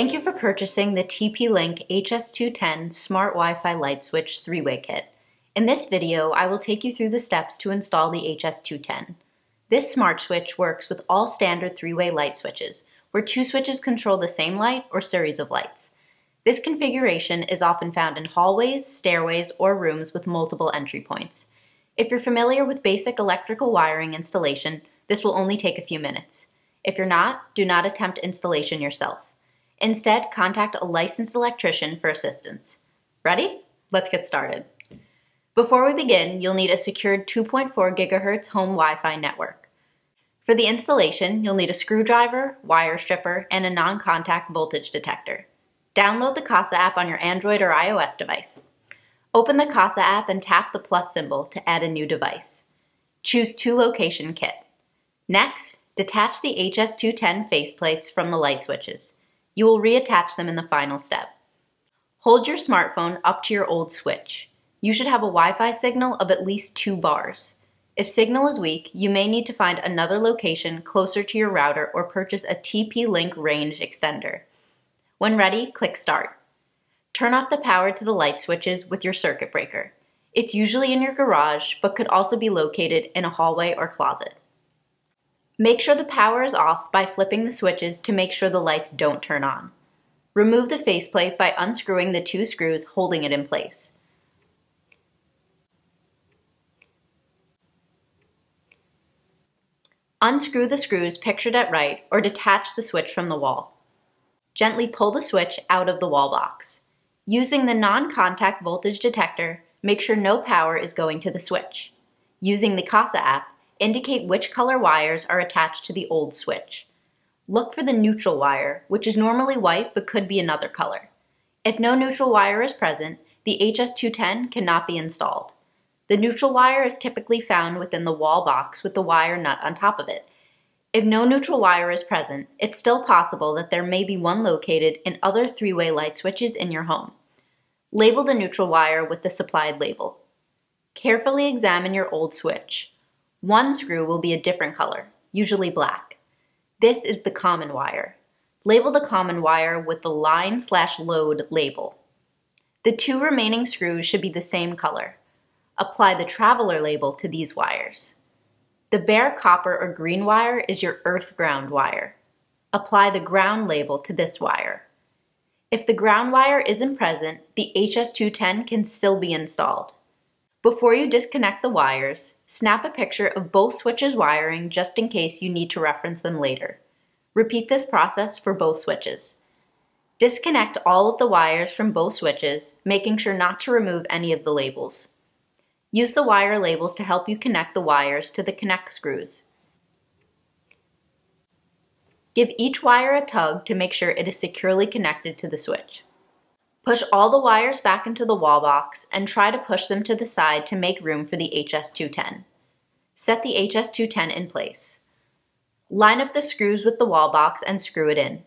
Thank you for purchasing the TP-Link HS210 Smart Wi-Fi Light Switch 3-Way Kit. In this video, I will take you through the steps to install the HS210. This smart switch works with all standard 3-way light switches, where 2 switches control the same light or series of lights. This configuration is often found in hallways, stairways, or rooms with multiple entry points. If you're familiar with basic electrical wiring installation, this will only take a few minutes. If you're not, do not attempt installation yourself. Instead, contact a licensed electrician for assistance. Ready? Let's get started. Before we begin, you'll need a secured 2.4 GHz home Wi-Fi network. For the installation, you'll need a screwdriver, wire stripper, and a non-contact voltage detector. Download the Kasa app on your Android or iOS device. Open the Kasa app and tap the plus symbol to add a new device. Choose 2-location kit. Next, detach the HS210 faceplates from the light switches. You will reattach them in the final step. Hold your smartphone up to your old switch. You should have a Wi-Fi signal of at least 2 bars. If signal is weak, you may need to find another location closer to your router or purchase a TP-Link range extender. When ready, click Start. Turn off the power to the light switches with your circuit breaker. It's usually in your garage, but could also be located in a hallway or closet. Make sure the power is off by flipping the switches to make sure the lights don't turn on. Remove the faceplate by unscrewing the 2 screws holding it in place. Unscrew the screws pictured at right or detach the switch from the wall. Gently pull the switch out of the wall box. Using the non-contact voltage detector, make sure no power is going to the switch. Using the Kasa app, indicate which color wires are attached to the old switch. Look for the neutral wire, which is normally white but could be another color. If no neutral wire is present, the HS210 cannot be installed. The neutral wire is typically found within the wall box with the wire nut on top of it. If no neutral wire is present, it's still possible that there may be one located in other 3-way light switches in your home. Label the neutral wire with the supplied label. Carefully examine your old switch. One screw will be a different color, usually black. This is the common wire. Label the common wire with the line/load label. The 2 remaining screws should be the same color. Apply the traveler label to these wires. The bare copper or green wire is your earth ground wire. Apply the ground label to this wire. If the ground wire isn't present, the HS210 can still be installed. Before you disconnect the wires, snap a picture of both switches' wiring just in case you need to reference them later. Repeat this process for both switches. Disconnect all of the wires from both switches, making sure not to remove any of the labels. Use the wire labels to help you connect the wires to the connect screws. Give each wire a tug to make sure it is securely connected to the switch. Push all the wires back into the wall box and try to push them to the side to make room for the HS210. Set the HS210 in place. Line up the screws with the wall box and screw it in.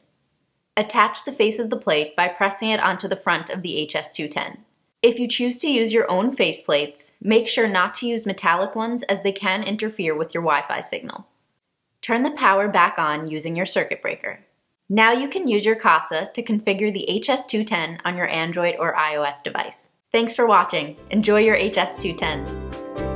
Attach the face of the plate by pressing it onto the front of the HS210. If you choose to use your own faceplates, make sure not to use metallic ones as they can interfere with your Wi-Fi signal. Turn the power back on using your circuit breaker. Now you can use your Kasa to configure the HS210 on your Android or iOS device. Thanks for watching. Enjoy your HS210.